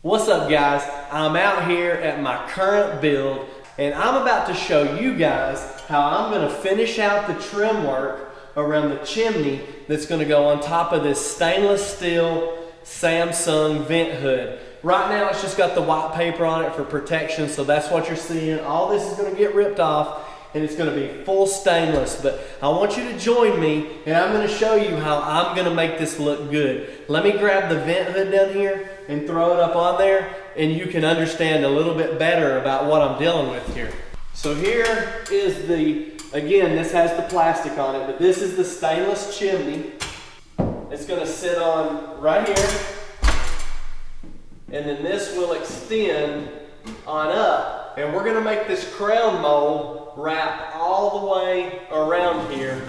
What's up, guys? I'm out here at my current build and I'm about to show you guys how I'm going to finish out the trim work around the chimney that's going to go on top of this stainless steel Samsung vent hood. Right now it's just got the white paper on it for protection, so that's what you're seeing. All this is going to get ripped off and it's going to be full stainless, but I want you to join me and I'm going to show you how I'm going to make this look good. Let me grab the vent hood down here and throw it up on there and you can understand a little bit better about what I'm dealing with here. So here is again, this has the plastic on it, but this is the stainless chimney. It's going to sit on right here, and then this will extend on up, and we're going to make this crown mold wrap all the way around here.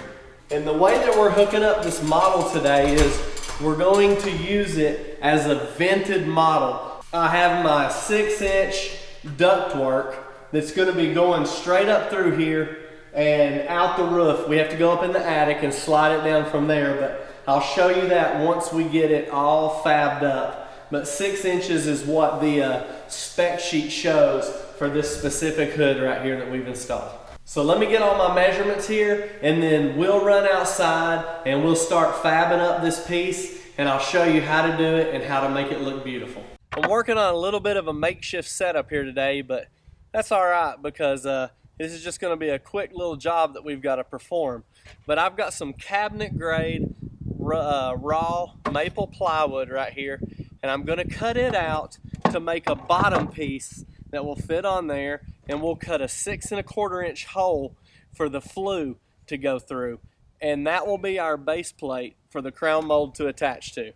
And the way that we're hooking up this model today is we're going to use it as a vented model. I have my 6-inch ductwork that's going to be going straight up through here and out the roof. We have to go up in the attic and slide it down from there, but I'll show you that once we get it all fabbed up. But 6 inches is what the spec sheet shows for this specific hood right here that we've installed. So let me get all my measurements here and then we'll run outside and we'll start fabbing up this piece and I'll show you how to do it and how to make it look beautiful. I'm working on a little bit of a makeshift setup here today, but that's all right because this is just going to be a quick little job that we've got to perform. But I've got some cabinet grade raw maple plywood right here, and I'm going to cut it out to make a bottom piece that will fit on there, and we'll cut a 6 1/4 inch hole for the flue to go through, and that will be our base plate for the crown mold to attach to.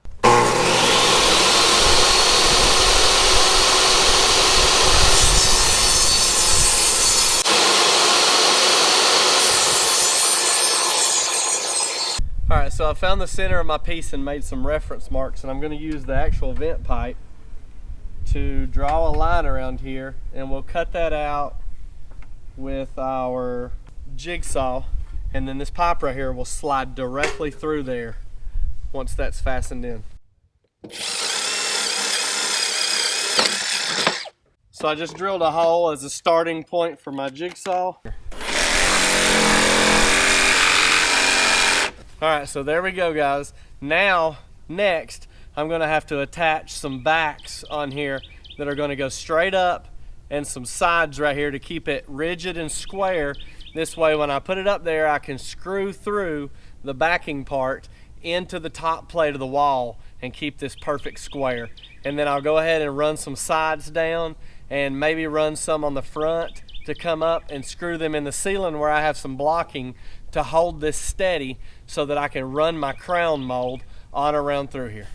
Alright, so I found the center of my piece and made some reference marks, and I'm going to use the actual vent pipe to draw a line around here, and we'll cut that out with our jigsaw, and then this pipe right here will slide directly through there once that's fastened in. So I just drilled a hole as a starting point for my jigsaw. Alright, so there we go, guys. Now, next, I'm going to have to attach some backs on here that are going to go straight up and some sides right here to keep it rigid and square. This way, when I put it up there, I can screw through the backing part into the top plate of the wall and keep this perfect square. And then I'll go ahead and run some sides down and maybe run some on the front to come up and screw them in the ceiling where I have some blocking to hold this steady so that I can run my crown mold on around through here.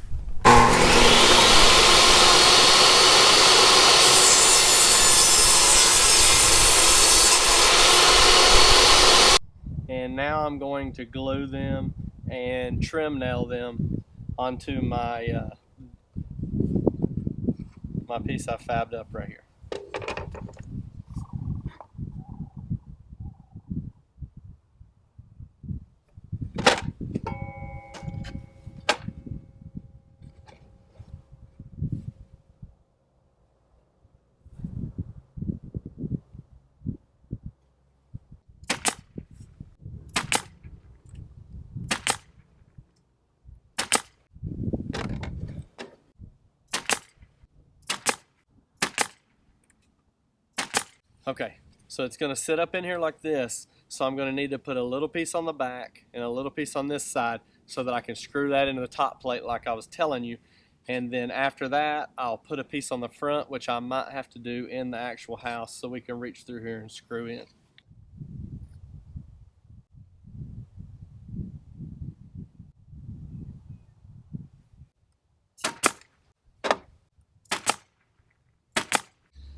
And now I'm going to glue them and trim nail them onto my my piece I fabbed up right here. Okay, so it's going to sit up in here like this, so I'm going to need to put a little piece on the back and a little piece on this side so that I can screw that into the top plate like I was telling you. And then after that, I'll put a piece on the front, which I might have to do in the actual house so we can reach through here and screw in.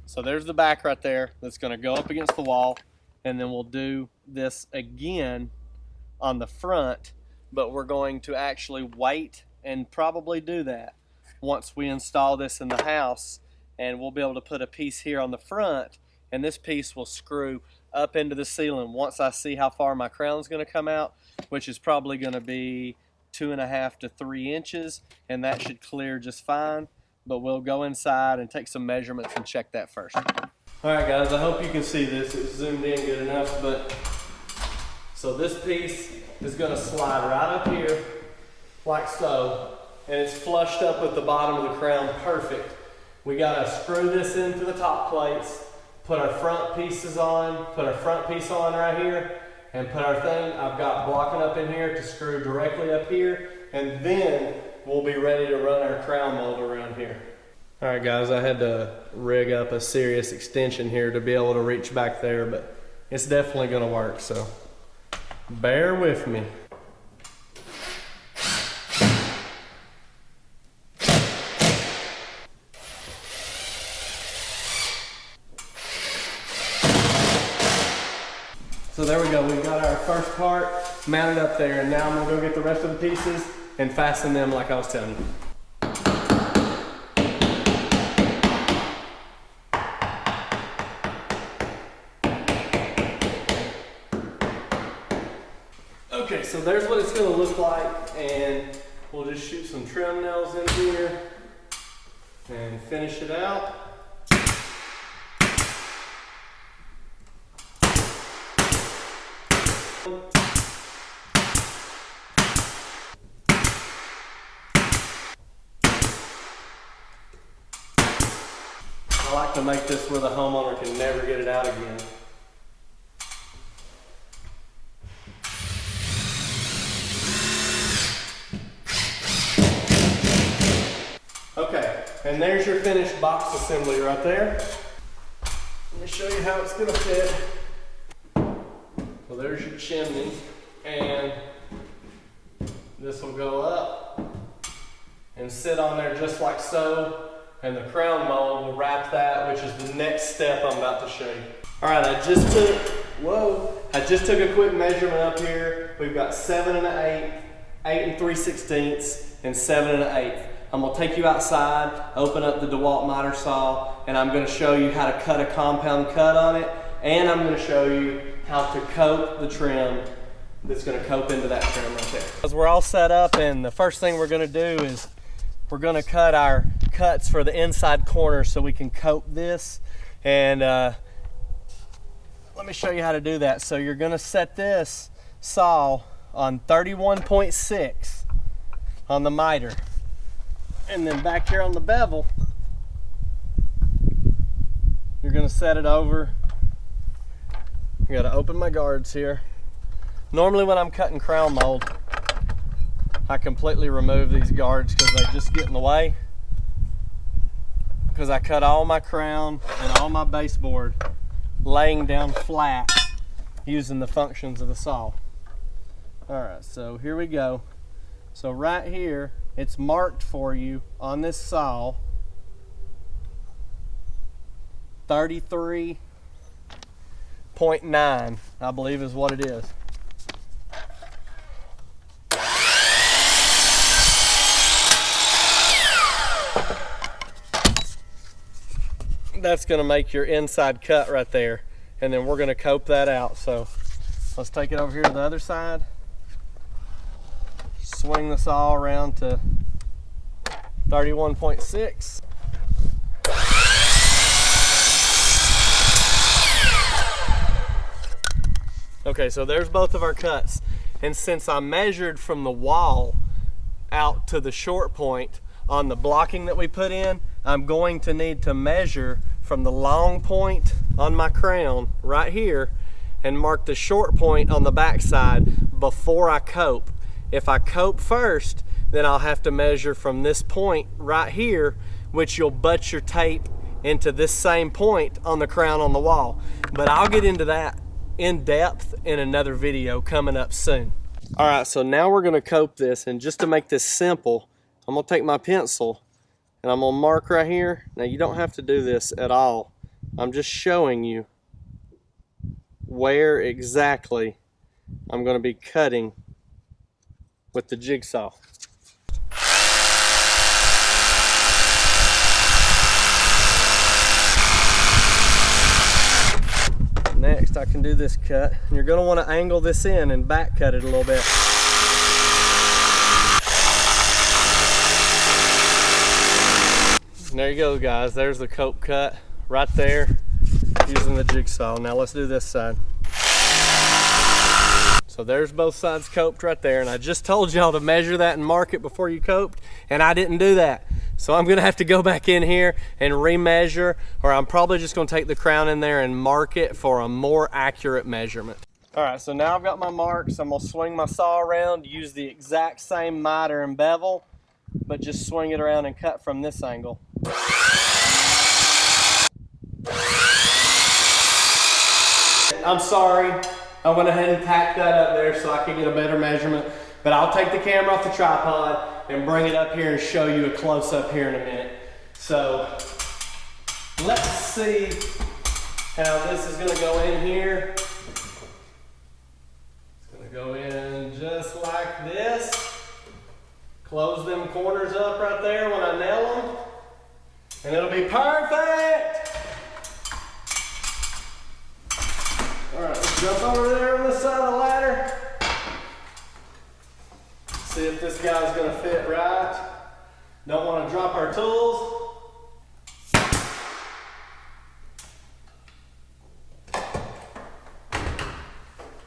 So there's the back right there that's going to go up against the wall, and then we'll do this again on the front, but we're going to actually wait and probably do that once we install this in the house, and we'll be able to put a piece here on the front, and this piece will screw up into the ceiling once I see how far my crown's going to come out, which is probably going to be 2.5 to 3 inches, and that should clear just fine. but we'll go inside and take some measurements and check that first. All right guys, I hope you can see this. It's zoomed in good enough, but so this piece is gonna slide right up here like so, and it's flushed up with the bottom of the crown, perfect. We gotta screw this into the top plates, put our front pieces on, put our front piece on right here, and put our thing I've got blocking up in here to screw directly up here, and then we'll be ready to run our crown mold around here. All right guys, I had to rig up a serious extension here to be able to reach back there, but it's definitely gonna work, so bear with me. So there we go, we've got our first part mounted up there, and now I'm gonna go get the rest of the pieces and fasten them like I was telling you. Okay, so there's what it's gonna look like, and we'll just shoot some trim nails in here and finish it out. I like to make this where the homeowner can never get it out again. Okay, and there's your finished box assembly right there. Let me show you how it's gonna fit. So there's your chimney, and this will go up and sit on there just like so, and the crown mold will wrap that, which is the next step I'm about to show you. All right, I just took a quick measurement up here. We've got 7 1/8, 8 3/16, and 7 1/8. I'm gonna take you outside, open up the DeWalt miter saw, and I'm gonna show you how to cut a compound cut on it, and I'm gonna show you how to cope the trim that's gonna cope into that trim right there. Because we're all set up, and the first thing we're gonna do is we're gonna cut our cuts for the inside corner so we can cope this. And let me show you how to do that. So you're gonna set this saw on 31.6 on the miter. And then back here on the bevel, you're gonna set it over. I gotta open my guards here. Normally when I'm cutting crown mold, I completely remove these guards because they just get in the way. Because I cut all my crown and all my baseboard laying down flat using the functions of the saw. All right, so here we go. So right here, it's marked for you on this saw, 33.9, I believe is what it is. That's gonna make your inside cut right there, and then we're gonna cope that out. So let's take it over here to the other side. Swing the saw around to 31.6. Okay, so there's both of our cuts. And since I measured from the wall out to the short point on the blocking that we put in, I'm going to need to measure from the long point on my crown right here and mark the short point on the back side before I cope. If I cope first, then I'll have to measure from this point right here, which you'll butt your tape into this same point on the crown on the wall. But I'll get into that in depth in another video coming up soon. All right, so now we're gonna cope this, and just to make this simple, I'm gonna take my pencil and I'm gonna mark right here. Now you don't have to do this at all. I'm just showing you where exactly I'm gonna be cutting with the jigsaw. Next, I can do this cut. And you're gonna wanna angle this in and back cut it a little bit. there you go, guys. There's the cope cut right there using the jigsaw. Now let's do this side. So there's both sides coped right there, and I just told y'all to measure that and mark it before you coped, and I didn't do that. So I'm gonna have to go back in here and remeasure, or I'm probably just gonna take the crown in there and mark it for a more accurate measurement. All right, so now I've got my marks. I'm gonna swing my saw around, use the exact same miter and bevel, but just swing it around and cut from this angle. I'm sorry, I went ahead and tacked that up there so I could get a better measurement, but I'll take the camera off the tripod and bring it up here and show you a close-up here in a minute. So let's see how this is gonna go in here. It's gonna go in just like this. Close them corners up right there when I nail them, and it'll be perfect. All right, let's jump over there on this side of the ladder. See if this guy's gonna fit right. Don't want to drop our tools.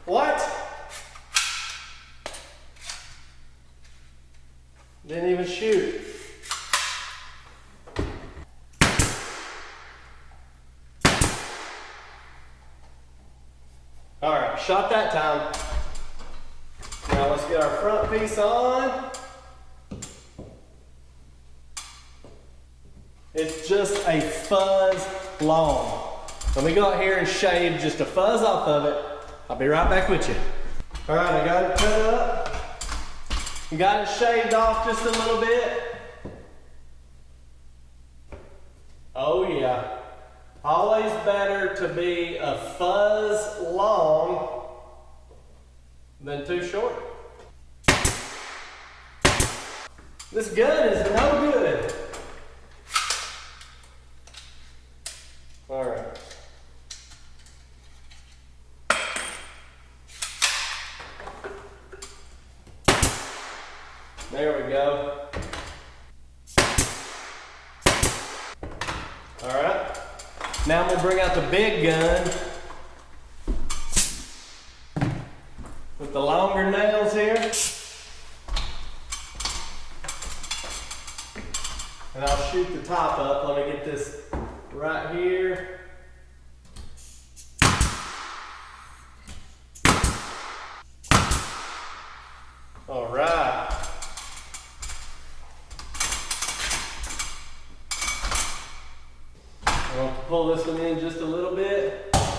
What? Didn't even shoot. All right, shot that time. Now let's get our front piece on. It's just a fuzz long. Let me go out here and shave just a fuzz off of it. I'll be right back with you. All right, I got it cut up. Got it shaved off just a little bit. Oh yeah. Always better to be a fuzz long than too short. This gun is no good. All right. There we go. All right. Now I'm gonna bring out the big gun with the longer nails here. And I'll shoot the top up. Let me get this right here. All right. I'm going to pull this one in just a little bit. Right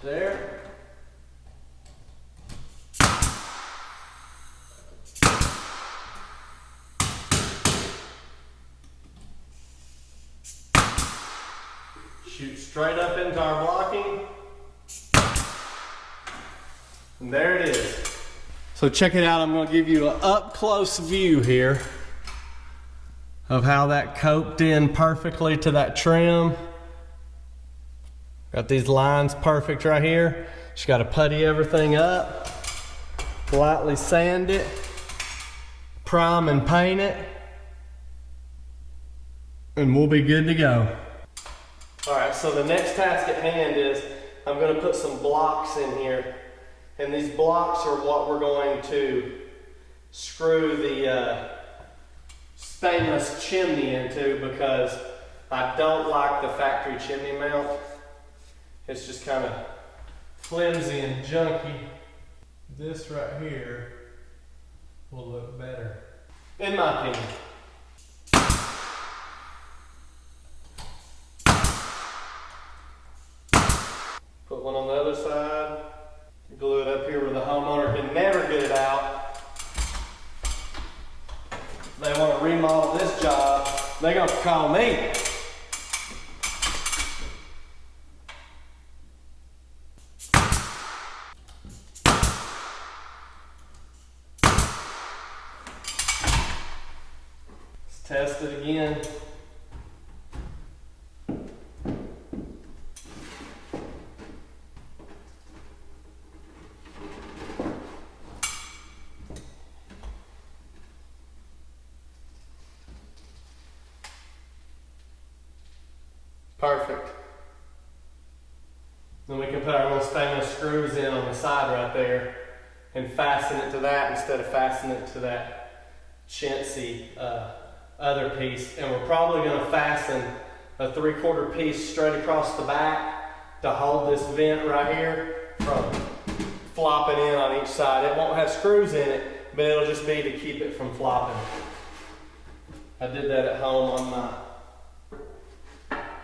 there. Shoot straight up into our blocking. And there it is. So check it out, I'm going to give you an up close view here of how that coped in perfectly to that trim. Got these lines perfect right here. Just got to putty everything up, lightly sand it, prime and paint it, and we'll be good to go. All right, so the next task at hand is I'm going to put some blocks in here, and these blocks are what we're going to screw the stainless chimney into, because I don't like the factory chimney mount. It's just kind of flimsy and junky. This right here will look better, in my opinion. Put one on the other side, glue it up here where the homeowner can never get it out. They want to remodel this job, they're going to call me. Let's test it again. Perfect. Then we can put our little stainless screws in on the side right there and fasten it to that instead of fastening it to that chintzy other piece. And we're probably going to fasten a 3/4 piece straight across the back to hold this vent right here from flopping in on each side. It won't have screws in it, but it'll just be to keep it from flopping. I did that at home on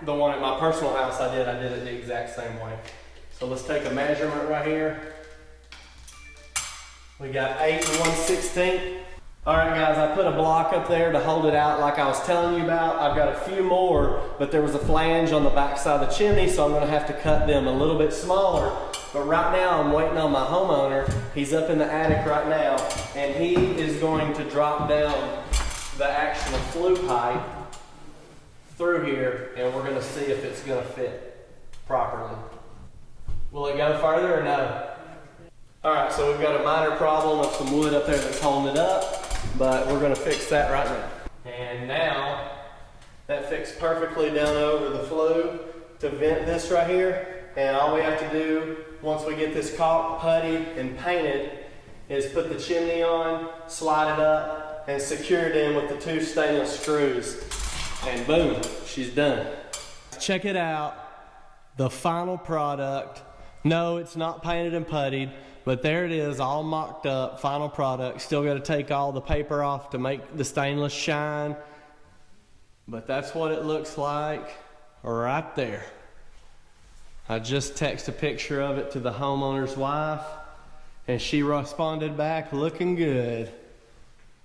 the one at my personal house. I did it the exact same way. So let's take a measurement right here. We got 8 1/16. All right guys, I put a block up there to hold it out like I was telling you about. I've got a few more, but there was a flange on the back side of the chimney, so I'm gonna have to cut them a little bit smaller. But right now I'm waiting on my homeowner. He's up in the attic right now, and he is going to drop down the actual flue pipe through here, and we're gonna see if it's gonna fit properly. Will it go further or no? All right, so we've got a minor problem of some wood up there that's holding it up, but we're gonna fix that right now. And now, that fits perfectly down over the flue to vent this right here. And all we have to do, once we get this caulk, putty, and painted, is put the chimney on, slide it up, and secure it in with the 2 stainless screws. And boom, she's done. Check it out, the final product. No, it's not painted and puttied, but there it is, all mocked up, final product. Still got to take all the paper off to make the stainless shine. But that's what it looks like right there. I just texted a picture of it to the homeowner's wife, and she responded back looking good.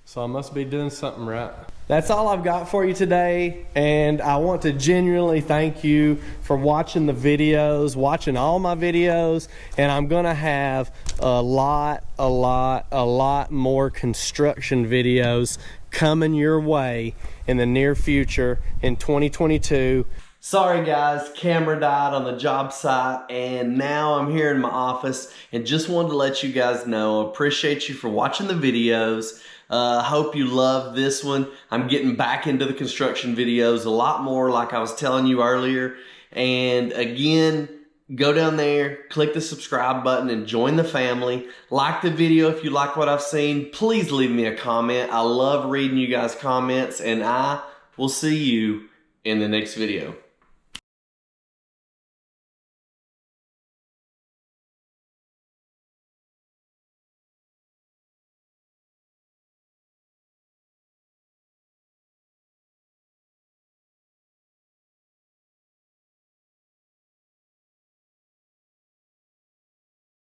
So I must be doing something right. That's all I've got for you today, and I want to genuinely thank you for watching the videos, watching all my videos, and I'm gonna have a lot more construction videos coming your way in the near future in 2022. Sorry guys, camera died on the job site, and now I'm here in my office, and just wanted to let you guys know, appreciate you for watching the videos. Hope you love this one. I'm getting back into the construction videos a lot more, like I was telling you earlier. And again, go down there, click the subscribe button, and join the family. Like the video if you like what I've seen. Please leave me a comment. I love reading you guys' comments, and I will see you in the next video.